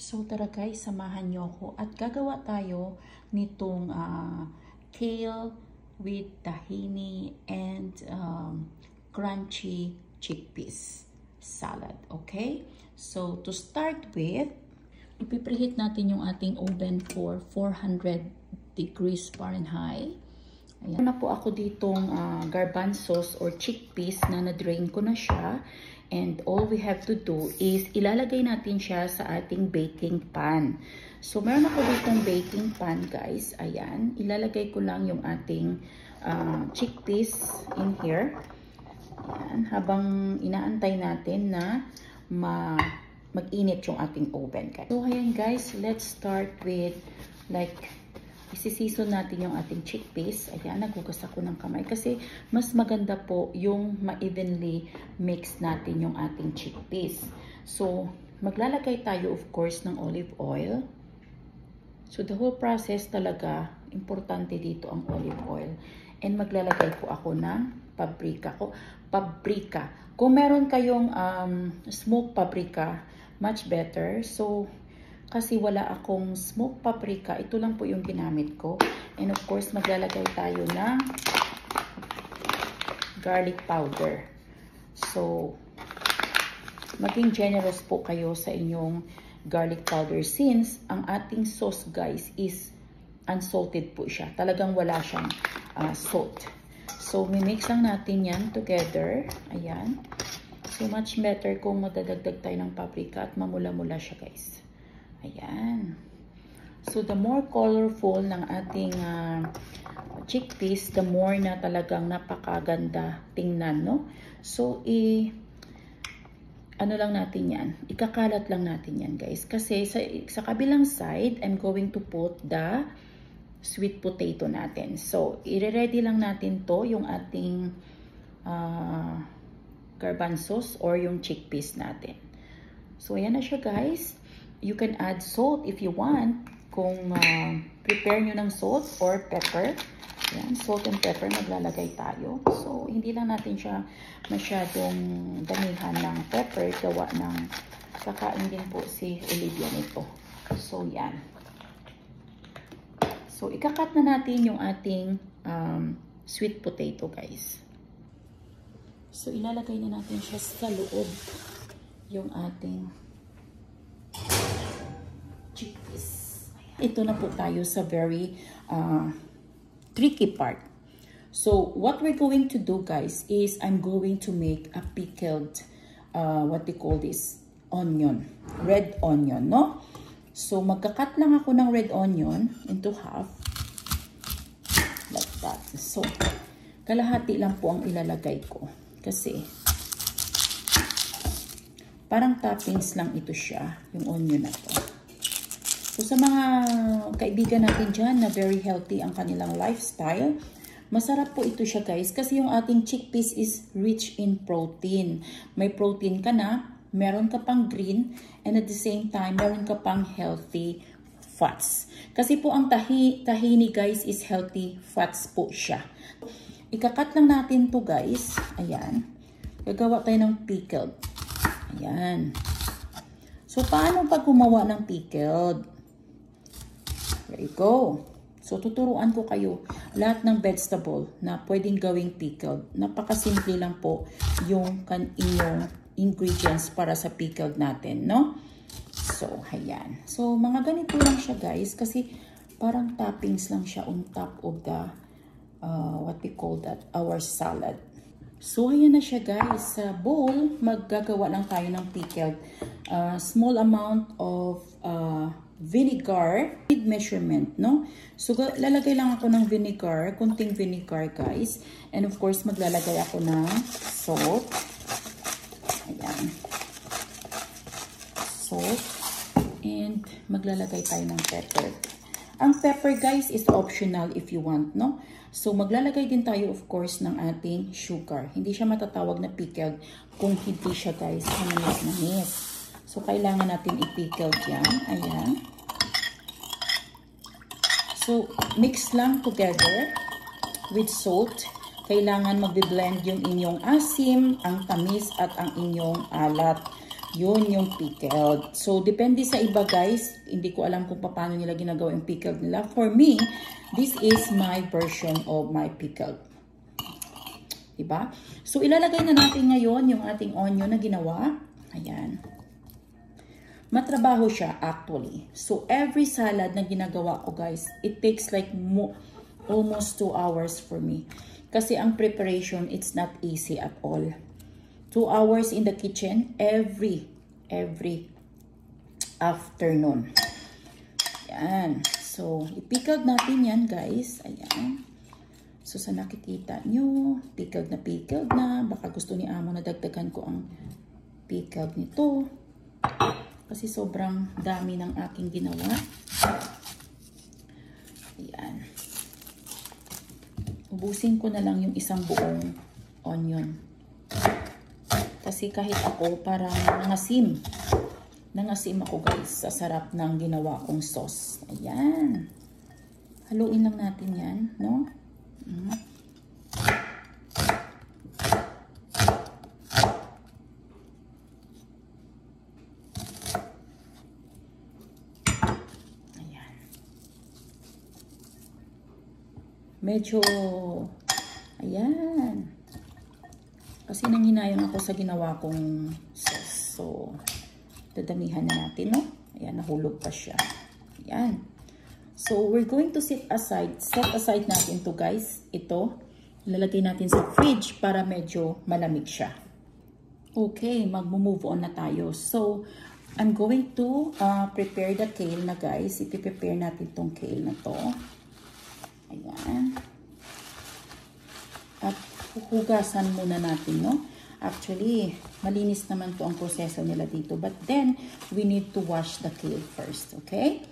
So tara guys, samahan nyo ako at gagawa tayo nitong kale with tahini and crunchy chickpeas salad. Okay? So to start with, ipipreheat natin yung ating oven for 400 degrees Fahrenheit. Ayan na po ako ditong garbanzos or chickpeas na na-drain ko na siya. And all we have to do is ilalagay natin siya sa ating baking pan. So meron ako ditong baking pan guys. Ayan. Ilalagay ko lang yung ating chickpeas in here. Ayan. Habang inaantay natin na mag-init yung ating oven guys. So ayan guys. Let's start with isi-season natin yung ating chickpeas. Ayan, nagugas ako ng kamay kasi mas maganda po yung ma-evenly mix natin yung ating chickpeas. So, maglalagay tayo of course ng olive oil. So, the whole process talaga, importante dito ang olive oil. And maglalagay po ako ng paprika. Kung meron kayong smoked paprika, much better. So, kasi wala akong smoked paprika. Ito lang po yung ginamit ko. And of course, maglalagay tayo ng garlic powder. So, maging generous po kayo sa inyong garlic powder since ang ating sauce guys is unsalted po siya. Talagang wala siyang salt. So, mimix lang natin yan together. Ayan. So, much better kung madadagdag tayo ng paprika at mamula-mula siya guys. Ayan. So, the more colorful ng ating chickpeas, the more na talagang napakaganda tingnan, no? So, ano lang natin yan? Ikakalat lang natin yan, guys. Kasi sa kabilang side, I'm going to put the sweet potato natin. So, i-ready lang natin to, yung ating garbanzos or yung chickpeas natin. So, ayan na siya, guys. You can add salt if you want. Kung prepare nyo ng salt or pepper. Yan, salt and pepper maglalagay tayo. So, hindi lang natin siya masyadong damihan ng pepper. Gawa ng kakain din po si Olivia nito. So, yan. So, ikakat na natin yung ating sweet potato, guys. So, ilalagay na natin siya sa loob yung ating chickpeas. Ito na po tayo sa very tricky part. So, what we're going to do, guys, is I'm going to make a pickled, what they call this, onion. Red onion, no? So, magkakat lang ako ng red onion into half. Like that. So, kalahati lang po ang ilalagay ko. Kasi, parang toppings lang ito siya, yung onion na to. So, sa mga kaibigan natin dyan na very healthy ang kanilang lifestyle, masarap po ito siya guys. Kasi yung ating chickpeas is rich in protein. May protein ka na, meron ka pang green, and at the same time, meron ka pang healthy fats. Kasi po ang tahini guys is healthy fats po siya. Ikakat lang natin to guys. Ayan. Gagawa tayo ng pickled. Ayan. So, paano pag gumawa ng pickled? There you go. So, tuturuan ko kayo lahat ng vegetable na pwedeng gawing pickled. Napakasimple lang po yung inyong ingredients para sa pickled natin, no? So, ayan. So, mga ganito lang siya, guys. Kasi, parang toppings lang siya on top of the, what we call that, our salad. So, ayan na siya guys. Sa bowl, maggagawa lang tayo ng pickled. Small amount of vinegar with measurement, no? So, lalagay lang ako ng vinegar, kunting vinegar guys. And of course, maglalagay ako ng salt. Ayan. Salt. And maglalagay tayo ng pepper. Ang pepper guys is optional if you want, no? So, maglalagay din tayo of course ng ating sugar. Hindi siya matatawag na pickled kung hindi siya guys manamis. So, kailangan natin i-pickled yan. Ayan. So, mix lang together with salt. Kailangan magbe-blend yung inyong asim, ang tamis at ang inyong alat. Yun yung pickled. So, depende sa iba guys. Hindi ko alam kung paano nila ginagawa yung pickled nila. For me, this is my version of my pickled. Diba? So, ilalagay na natin ngayon yung ating onion na ginawa. Ayan. Matrabaho siya actually. So, every salad na ginagawa ko guys, it takes like almost 2 hours for me. Kasi ang preparation, it's not easy at all. 2 hours in the kitchen every afternoon. Yan. So, ipickled natin yan, guys. Ayan. So, sa nakikita nyo, pickled na. Baka gusto ni Amo na dagdagan ko ang pickled nito. Kasi sobrang dami ng aking ginawa. Ayan. Ubusin ko na lang yung isang buong onion. Kasi kahit ako, parang nangasim. Nangasim ako guys sa sarap ng ginawa kong sauce. Ayan. Haluin lang natin yan, no? Ayan. Medyo, ayan. Kasi nanghinayang ako sa ginawa kong sauce. So, dadamihan na natin, no? Ayan, nahulog pa siya. Ayan. So, we're going to set aside natin to guys. Ito, ilalagay natin sa fridge para medyo malamig siya. Okay, mag-move on na tayo. So, I'm going to prepare the kale na guys. Ipiprepare natin tong kale na to. Ayan. At hugasan muna natin, no? Actually, malinis naman to ang proseso nila dito. But then, we need to wash the kale first, okay?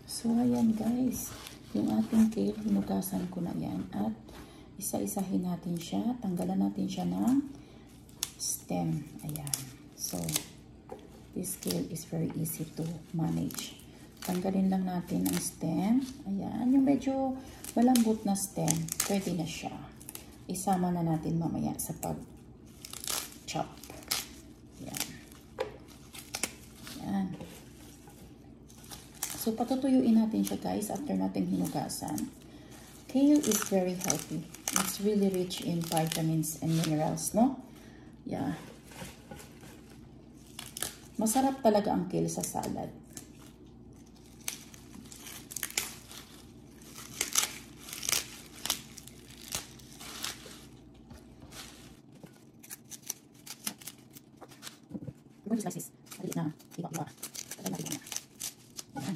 So, ayan guys. Yung ating kale, hinugasan ko na yan. At isa-isahin natin siya. Tanggalan natin siya ng stem. Ayan. So, this kale is very easy to manage. Tanggalin lang natin ang stem. Ayan. Yung medyo malambot na stem, pwede na siya. Isama na natin mamaya sa pag-chop. Ayan. Ayan. So, patutuyuin natin siya guys after natin hinugasan. Kale is very healthy. It's really rich in vitamins and minerals, no? Yeah. Masarap talaga ang kale sa salad. Slices. Maliit na. Iba-iba. Tagal natin na. Ayan.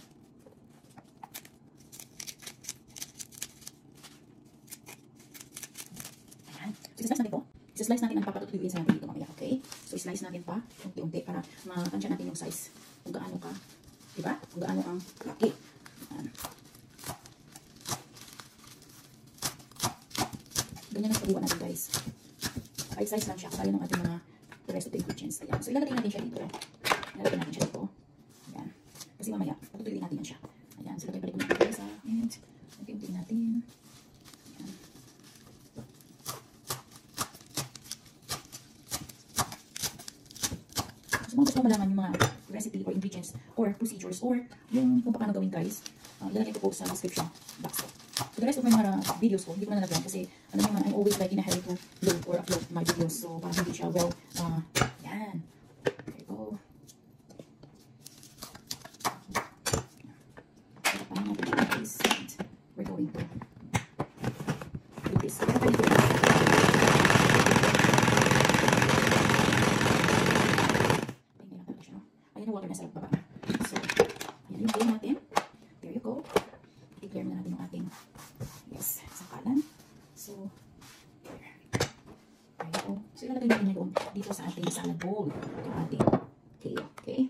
Ayan. So, slice natin ito. Slice natin ang papatutuyuin sa natin dito mamaya. Okay? So, slice natin pa unti-unti para matansya natin yung size. Kung gaano ka. Diba? Kung gaano ang laki. Ayan. Ganyan ang pagluwa natin guys. Size lang siya. Kaya ng ating mga the rest of the ingredients. Ayan. So, ilalagay natin siya dito. Ilalagay natin siya dito. Ayan. Kasi mamaya, patutuyuin natin yan siya. Ayan. So, lagay balik natin sa and unti-unti natin. Ayan. So, mga gusto malaman yung mga recipe or ingredients or procedures or yung kung paano gawin guys, ilalagay ko po sa description box ko. So, the rest of my mga videos ko, hindi ko na nalagyan kasi, ano naman, I'm always like in a hurry to load or upload my videos. So, parang hindi siya well, yan. There you go. So, paano natin ito guys, and we're going to do this. Tingnan natin siya, no? Ayan yung water na sarap baba. So, ayan yung game natin. There you go. I-clear na natin yung ating sangkalan. So, there. There you go. So, ilalagay natin yun dito sa ating salad bowl. Yung ating kale. Okay?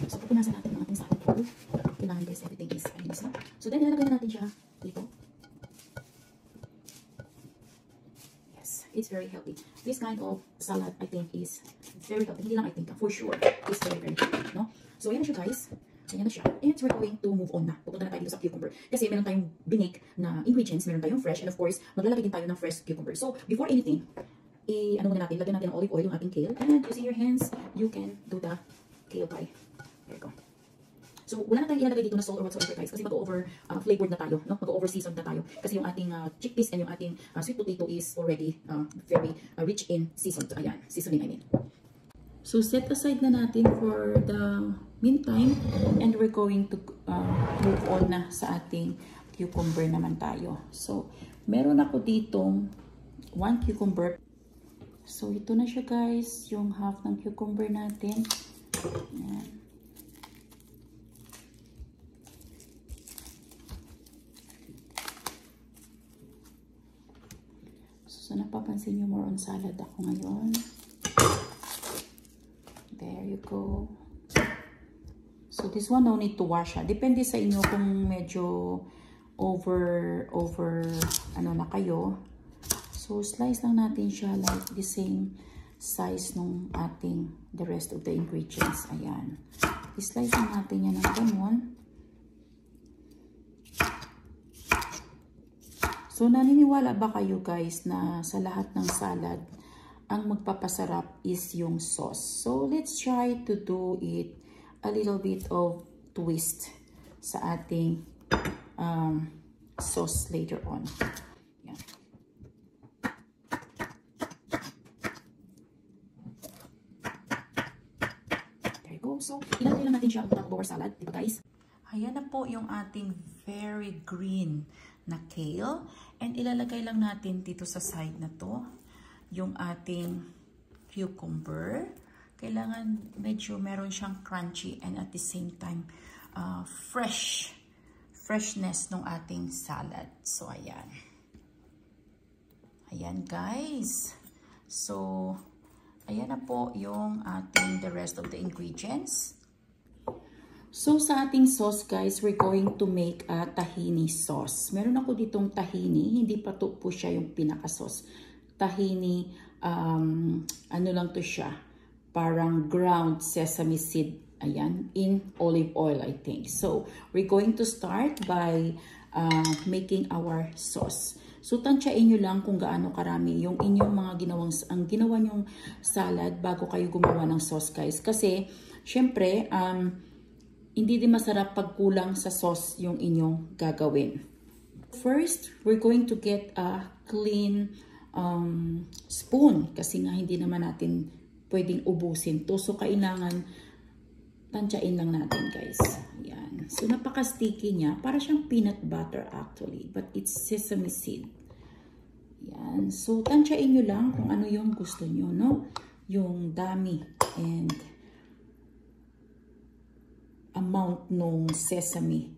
So, pupunasan natin yung ating salad bowl. Kailangan guys, everything is alinis na. So, then, ilalagay na natin siya dito. Yes, it's very healthy. This kind of salad, I think, is very healthy. Hindi lang I think, for sure, it's very, very healthy. No? So, ayan na siya guys. Ayan na siya. And we're going to move on na. Pupunta na tayo dito sa cucumber. Kasi meron tayong binake na ingredients, meron tayong fresh, and of course, maglalagay din tayo ng fresh cucumber. So, before anything, ano muna natin, lagyan natin ng olive oil yung ating kale. And using your hands, you can do the kale pie. There you go. So, wala na tayong ilalagay dito na salt or whatsoever guys kasi mag-over flavored na tayo, no? Mag-over seasoned na tayo kasi yung ating chickpeas and yung ating sweet potato is already very rich in seasoned. Ayan, seasoning I mean. So, set aside na natin for the meantime and we're going to move on na sa ating cucumber naman tayo. So, meron ako ditong 1 cucumber. So, ito na siya guys, yung half ng cucumber natin. Ayan. So, napapansin nyo, more on salad ako ngayon. There you go. So, this one, no need to wash. Depende sa inyo kung medyo over, ano na kayo. So, slice lang natin siya like the same size nung ating, the rest of the ingredients. Ayan. I-slice lang natin yan ng ganun. So, naniniwala ba kayo guys na sa lahat ng salad, ang magpapasarap is yung sauce. So, let's try to do it a little bit of twist sa ating sauce later on. Yan. There you go. So, ilalagay lang natin siya ang bower salad, diba guys? Ayan na po yung ating very green na kale. And ilalagay lang natin dito sa side na to yung ating cucumber. Kailangan medyo meron siyang crunchy and at the same time freshness ng ating salad. So, ayan. Ayan guys. So, ayan na po yung ating the rest of the ingredients. So, sa ating sauce, guys, we're going to make a tahini sauce. Meron ako ditong tahini. Hindi pa to po siya yung pinaka-sauce. Tahini, ano lang to siya. Parang ground sesame seed. Ayan, in olive oil, I think. So, we're going to start by making our sauce. So, tansyain nyo lang kung gaano karami yung inyong mga ginawa nyong salad bago kayo gumawa ng sauce, guys. Kasi, syempre, hindi din masarap pag kulang sa sauce yung inyong gagawin. First, we're going to get a clean spoon kasi nga hindi naman natin pwedeng ubusin to. So, kailangan tansyain lang natin guys. Ayan. So, napaka-sticky niya. Para siyang peanut butter actually. But it's sesame seed. Ayan. So, tansyain nyo lang kung ano yung gusto nyo, no? Yung dami and amount nung sesame.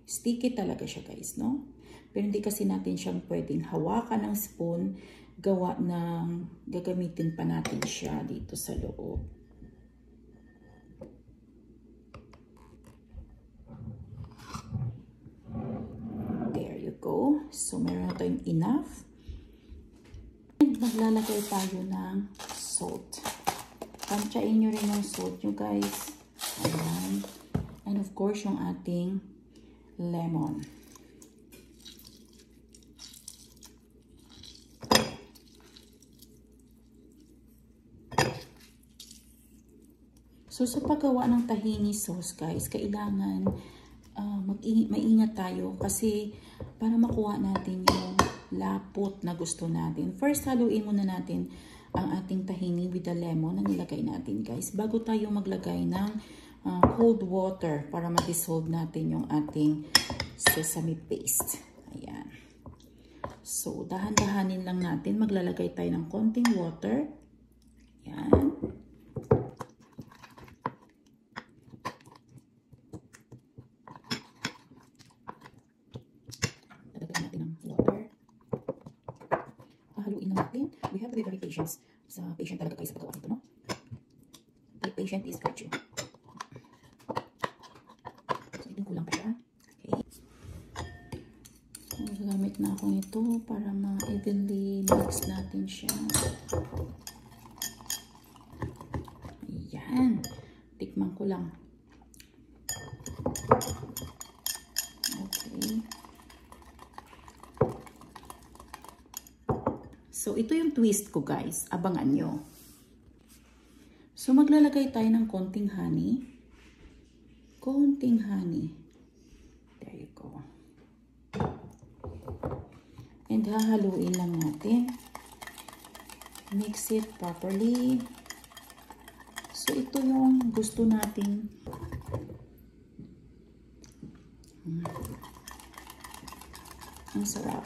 Sticky talaga siya guys, no? Pero hindi kasi natin siyang pwedeng hawakan ng spoon, gawa ng gagamitin pa natin siya dito sa loob. There you go. So, meron na tayong enough. And maglalagay tayo ng salt. Tansyain nyo rin yung salt nyo guys. Ayan. And of course, yung ating lemon. So, sa paggawa ng tahini sauce, guys, kailangan maingat tayo kasi para makuha natin yung lapot na gusto natin. First, haluin muna natin ang ating tahini with the lemon na nilagay natin, guys. Bago tayo maglagay ng cold water para ma-dissolve natin yung ating sesame paste. Ayan. So, dahan-dahanin lang natin. Maglalagay tayo ng konting water. Ayan. Lalagyan natin ng water. Haluin na natin. We have to be very patient. Sa patient talaga kayo sa paggawa nito, no? The patient is virtue. So, ito kulang pa siya. Okay. So, gamit na ako nito para ma-evenly mix natin siya. Ayan. Tikman ko lang. Okay. So, ito yung twist ko guys. Abangan nyo. So, maglalagay tayo ng konting honey. Konting honey. There you go. And hahaluin lang natin. Mix it properly. So, ito yung gusto nating ang sarap.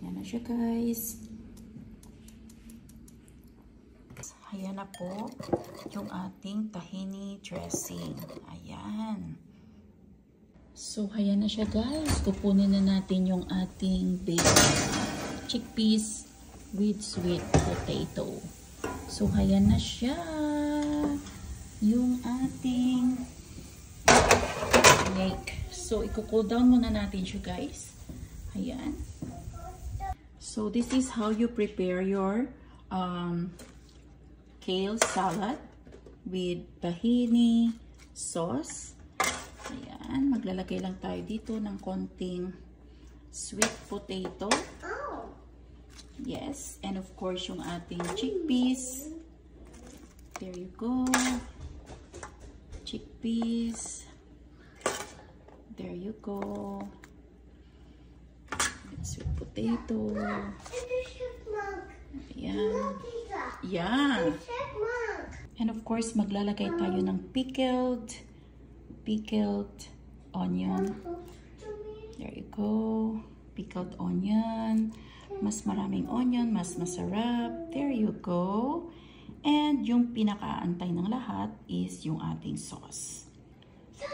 Yan na siya guys. Ayan na po yung ating tahini dressing. Ayan. So, ayan na siya guys. Kukunin na natin yung ating baked chickpeas with sweet potato. So, ayan na siya. Yung ating cake. So, i-cool down muna natin siya guys. Ayan. So, this is how you prepare your kale salad with tahini sauce. Ayan, maglalagay lang tayo dito ng konting sweet potato. Yes, and of course yung ating chickpeas. There you go. Chickpeas. There you go. Sweet potato. Ayan. Yeah. And of course, maglalagay tayo ng pickled onion. There you go. Pickled onion. Mas maraming onion, mas masarap. There you go. And yung pinakaantay ng lahat is yung ating sauce.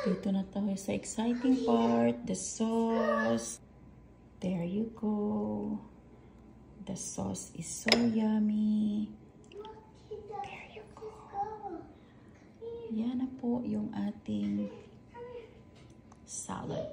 Dito na tayo sa exciting part. The sauce. There you go. The sauce is so yummy. There you go. Yan na po yung ating salad.